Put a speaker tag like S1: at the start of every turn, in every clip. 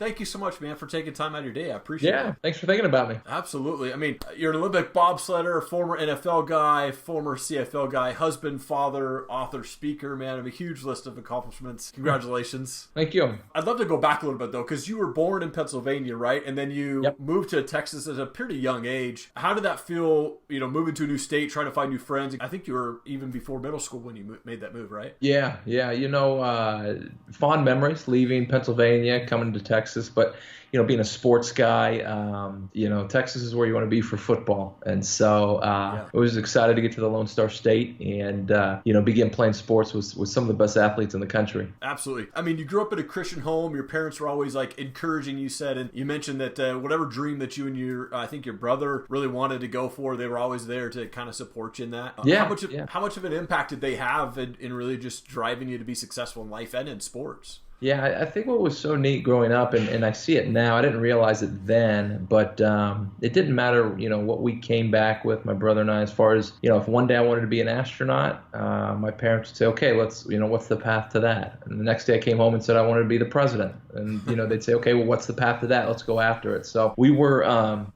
S1: thank you so much, man, for taking time out of your day. I appreciate it.
S2: Yeah, thanks for thinking about me.
S1: Absolutely. I mean, you're an Olympic bobsledder, former NFL guy, former CFL guy, husband, father, author, speaker, man. I have a huge list of accomplishments. Congratulations.
S2: Thank you.
S1: I'd love to go back a little bit, though, because you were born in Pennsylvania, right? And then you moved to Texas at a pretty young age. How did that feel, moving to a new state, trying to find new friends? I think you were even before middle school when you made that move, right?
S2: Yeah. Fond memories leaving Pennsylvania, coming to Texas, but being a sports guy, Texas is where you want to be for football. And so I was excited to get to the Lone Star State and, begin playing sports with some of the best athletes in the country.
S1: Absolutely. I mean, you grew up in a Christian home. Your parents were always encouraging, you said, and you mentioned that whatever dream that you and your brother really wanted to go for, they were always there to kind of support you in that. How much of an impact did they have in really just driving you to be successful in life and in sports?
S2: Yeah, I think what was so neat growing up, and I see it now, I didn't realize it then, but it didn't matter, what we came back with, my brother and I, as far as, if one day I wanted to be an astronaut, my parents would say, okay, let's, what's the path to that? And the next day I came home and said I wanted to be the president. And, they'd say, okay, well, what's the path to that? Let's go after it. So we were,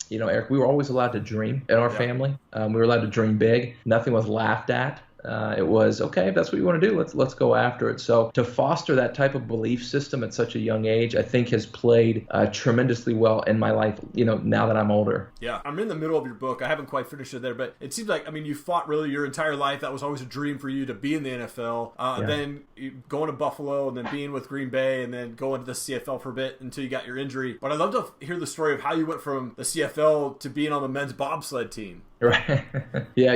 S2: Eric, we were always allowed to dream in our family. We were allowed to dream big. Nothing was laughed at. It was, okay, if that's what you want to do, let's go after it. So to foster that type of belief system at such a young age, I think has played tremendously well in my life, now that I'm older.
S1: Yeah, I'm in the middle of your book. I haven't quite finished it there, but it seems like, you fought really your entire life. That was always a dream for you to be in the NFL. Then going to Buffalo and then being with Green Bay and then going to the CFL for a bit until you got your injury. But I'd love to hear the story of how you went from the CFL to being on the men's bobsled team.
S2: Right. Yeah,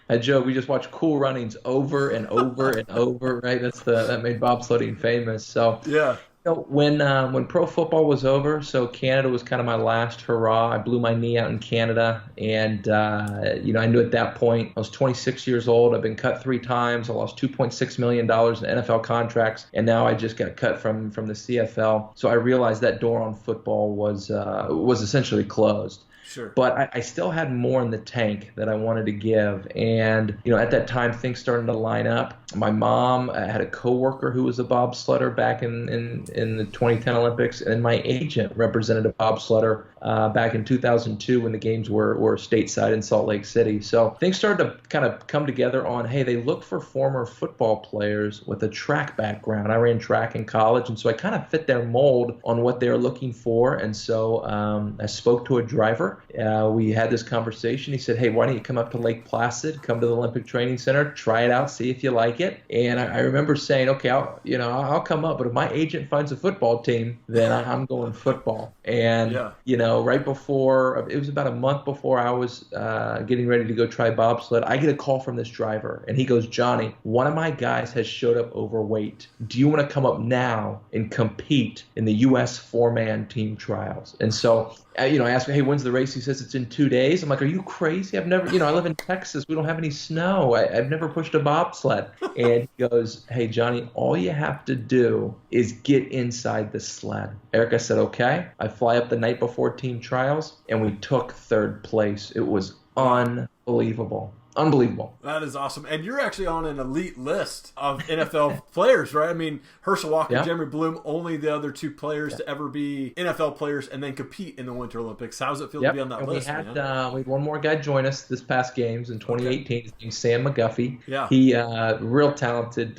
S2: I joke, we just watch Cool Runnings over and over and over, right? That made bobsledding famous. So
S1: yeah.
S2: When pro football was over, so Canada was kind of my last hurrah. I blew my knee out in Canada, and I knew at that point I was 26 years old. I've been cut 3 times. I lost $2.6 million in NFL contracts, and now I just got cut from the CFL. So I realized that door on football was essentially closed.
S1: Sure.
S2: But I still had more in the tank that I wanted to give. And, at that time, things started to line up. My mom had a coworker who was a bobsledder back in the 2010 Olympics. And my agent represented a bobsledder back in 2002 when the games were stateside in Salt Lake City. So things started to kind of come together on, hey, they look for former football players with a track background. I ran track in college, and so I kind of fit their mold on what they were looking for. And so I spoke to a driver. We had this conversation. He said, hey, why don't you come up to Lake Placid, come to the Olympic Training Center, try it out, see if you like it. And I remember saying, okay, I'll come up, but if my agent finds a football team, then I'm going football. And, right before, it was about a month before I was getting ready to go try bobsled, I get a call from this driver, and he goes, Johnny, one of my guys has showed up overweight. Do you want to come up now and compete in the U.S. 4-man team trials? And so I asked him, hey, when's the race? He says it's in 2 days. I'm like, are you crazy? I've never, I live in Texas. We don't have any snow. I've never pushed a bobsled. And he goes, hey, Johnny, all you have to do is get inside the sled. Eric, I said, okay. I fly up the night before team trials, and we took 3rd place. It was unbelievable. Unbelievable.
S1: That is awesome. And you're actually on an elite list of NFL players, right? I mean, Herschel Walker, Jeremy Bloom, only the other 2 players to ever be NFL players and then compete in the Winter Olympics. How does it feel to be on that list?
S2: We had one more guy join us this past games in 2018. His name's Sam McGuffey.
S1: Yeah.
S2: He real talented,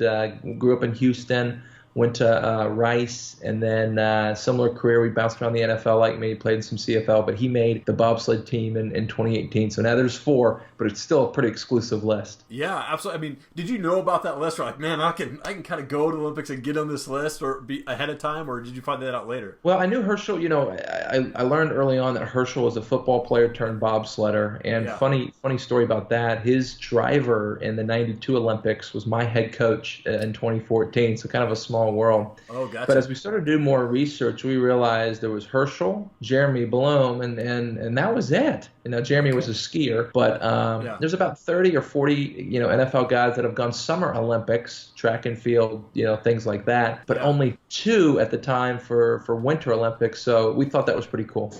S2: grew up in Houston, went to Rice, and then similar career. We bounced around the NFL like me, played in some CFL, but he made the bobsled team in 2018. So now there's 4, but it's still a pretty exclusive list.
S1: Yeah, absolutely. I mean, did you know about that list? Or like, man, I can kind of go to the Olympics and get on this list or be ahead of time, or did you find that out later?
S2: Well, I knew Herschel. I learned early on that Herschel was a football player turned bobsledder. And funny story about that, his driver in the 92 Olympics was my head coach in 2014, so kind of a small world.
S1: Oh, gotcha.
S2: But as we started to do more research, we realized there was Herschel, Jeremy Bloom, and that was it. Jeremy was a skier, but there's about 30 or 40 NFL guys that have gone Summer Olympics, track and field, things like that, but only 2 at the time for Winter Olympics. So we thought that was pretty cool.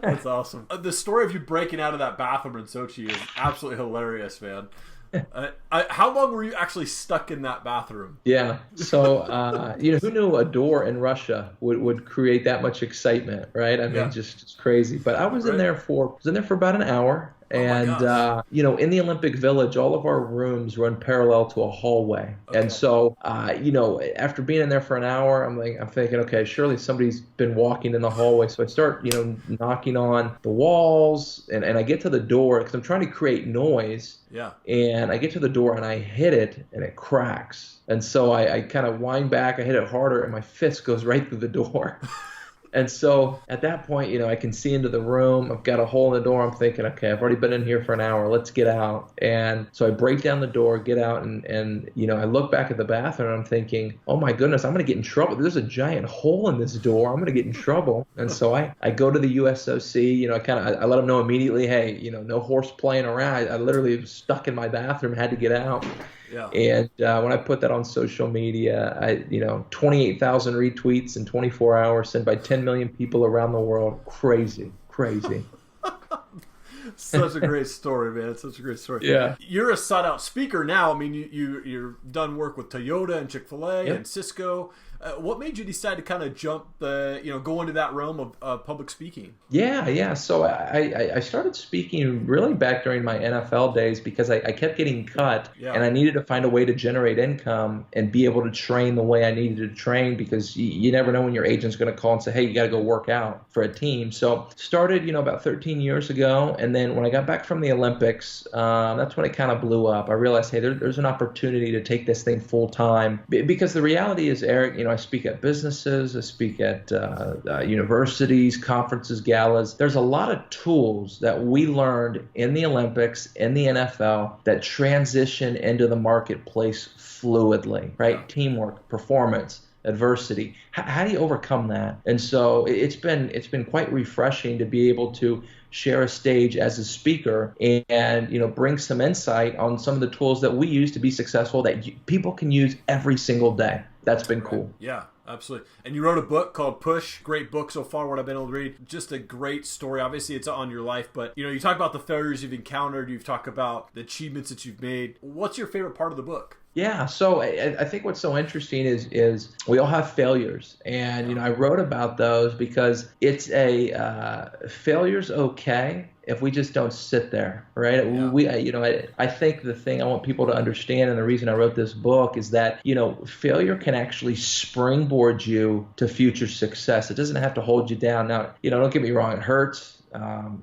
S1: That's awesome. The story of you breaking out of that bathroom in Sochi is absolutely hilarious, man. How long were you actually stuck in that bathroom?
S2: Yeah. So, who knew a door in Russia would create that much excitement, right? I mean, just crazy. But I was in there for about an hour. And, in the Olympic Village, all of our rooms run parallel to a hallway. Okay. And so, after being in there for an hour, I'm thinking, okay, surely somebody's been walking in the hallway. So I start, knocking on the walls, and I get to the door because I'm trying to create noise. Yeah. And I get to the door and I hit it and it cracks. And so I kind of wind back, I hit it harder, and my fist goes right through the door. And so at that point, I can see into the room. I've got a hole in the door. I'm thinking, okay, I've already been in here for an hour. Let's get out. And so I break down the door, get out, and I look back at the bathroom, and I'm thinking, oh my goodness, I'm going to get in trouble. There's a giant hole in this door. I'm going to get in trouble. And so I go to the USOC. I let them know immediately, hey, no horse playing around. I literally was stuck in my bathroom, had to get out. Yeah. And when I put that on social media, 28,000 retweets in 24 hours, sent by 10 million people around the world. Crazy.
S1: Such a great story, man. Such a great story.
S2: Yeah.
S1: You're a sought-out speaker now. I mean, you've done work with Toyota and Chick-fil-A and Cisco. What made you decide to kind of go into that realm of public speaking? Yeah.
S2: So I started speaking really back during my NFL days because I kept getting cut, and I needed to find a way to generate income and be able to train the way I needed to train, because you never know when your agent's going to call and say, hey, you got to go work out for a team. So started, about 13 years ago. And then when I got back from the Olympics, that's when it kind of blew up. I realized, hey, there's an opportunity to take this thing full time, because the reality is, Eric, I speak at businesses, I speak at universities, conferences, galas. There's a lot of tools that we learned in the Olympics, in the NFL, that transition into the marketplace fluidly, right? Yeah. Teamwork, performance, adversity. How do you overcome that? And so it's been quite refreshing to be able to share a stage as a speaker and bring some insight on some of the tools that we use to be successful that people can use every single day. That's been cool.
S1: Yeah, absolutely. And you wrote a book called Push. Great book so far, what I've been able to read. Just a great story. Obviously, it's on your life, but you talk about the failures you've encountered. You've talked about the achievements that you've made. What's your favorite part of the book?
S2: Yeah, so I think what's so interesting is we all have failures, and I wrote about those because it's failure's okay if we just don't sit there, right? Yeah. I think the thing I want people to understand, and the reason I wrote this book, is that failure can actually springboard you to future success. It doesn't have to hold you down. Now, don't get me wrong, it hurts.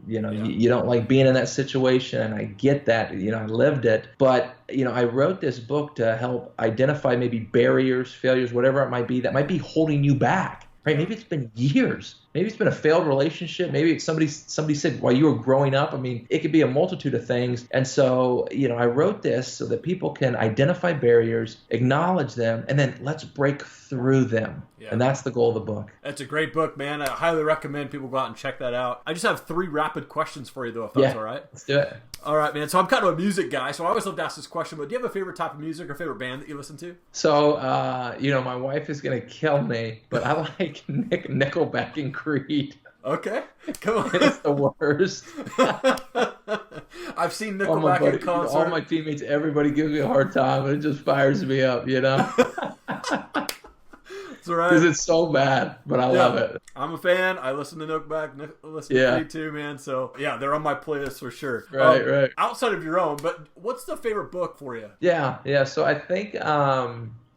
S2: You don't like being in that situation, and I get that. I lived it, but I wrote this book to help identify maybe barriers, failures, whatever it might be that might be holding you back. Right? Maybe it's been years. Maybe it's been a failed relationship. Maybe it's somebody said while you were growing up. I mean, it could be a multitude of things. And so, I wrote this so that people can identify barriers, acknowledge them, and then let's break through them. Yeah. And that's the goal of the book.
S1: That's a great book, man. I highly recommend people go out and check that out. I just have 3 rapid questions for you, though, if that's all right.
S2: Let's do it.
S1: All right, man. So I'm kind of a music guy, so I always love to ask this question, but do you have a favorite type of music or favorite band that you listen to?
S2: So, my wife is going to kill me, but I like Nickelback and Creed.
S1: Okay, come on.
S2: It's the worst.
S1: I've seen Nickelback in concert.
S2: All my teammates, everybody gives me a hard time, and it just fires me up,
S1: That's right.
S2: Because it's so bad, but I love it.
S1: I'm a fan. I listen to Nickelback, listen to Creed too, man. So, they're on my playlist for sure.
S2: Right.
S1: Outside of your own, but what's the favorite book for you?
S2: Yeah. So I think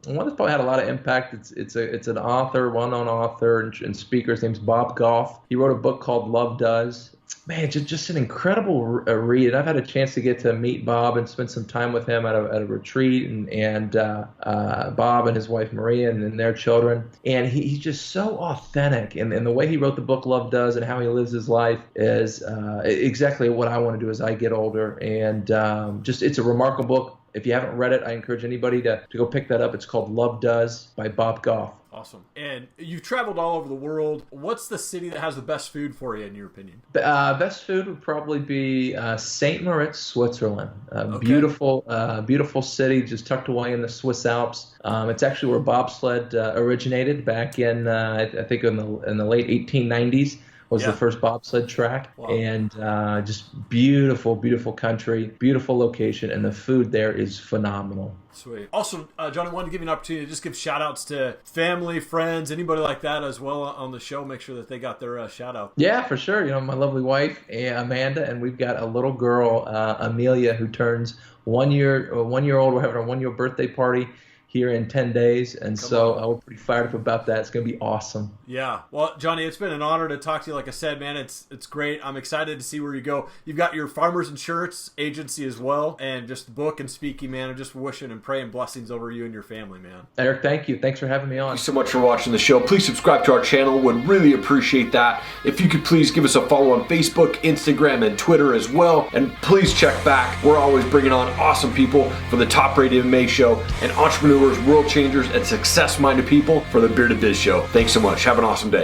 S2: one that's probably had a lot of impact. It's an author, well-known author and speaker. His name's Bob Goff. He wrote a book called Love Does. Man, just an incredible read. And I've had a chance to get to meet Bob and spend some time with him at a retreat, and Bob and his wife Maria and their children. And he's just so authentic. And the way he wrote the book Love Does and how he lives his life is exactly what I want to do as I get older. And it's a remarkable book. If you haven't read it, I encourage anybody to go pick that up. It's called Love Does by Bob Goff.
S1: Awesome. And you've traveled all over the world. What's the city that has the best food for you, in your opinion?
S2: Best food would probably be St. Moritz, Switzerland. Beautiful city just tucked away in the Swiss Alps. It's actually where bobsled originated back in, I think, in the late 1890s. was the first bobsled track. Wow. And just beautiful, beautiful country, beautiful location, and the food there is phenomenal.
S1: Sweet. Also, Johnny, I wanted to give you an opportunity to just give shout-outs to family, friends, anybody like that as well on the show. Make sure that they got their shout-out.
S2: Yeah, for sure. My lovely wife, Amanda, and we've got a little girl, Amelia, who turns 1 year old. We're having our 1-year birthday party here in 10 days, and we're pretty fired up about that. It's going to be awesome.
S1: Yeah. Well, Johnny, it's been an honor to talk to you. Like I said, man, it's great. I'm excited to see where you go. You've got your Farmers Insurance agency as well, and just the book and speaking, man. I'm just wishing and praying blessings over you and your family, man.
S2: Eric, thank you. Thanks for having me on.
S3: Thank you so much for watching the show. Please subscribe to our channel. Would really appreciate that. If you could please give us a follow on Facebook, Instagram, and Twitter as well. And please check back. We're always bringing on awesome people for the Top Rated MMA Show and entrepreneurs, world changers, and success-minded people for the Bearded Biz Show. Thanks so much. Have an awesome day.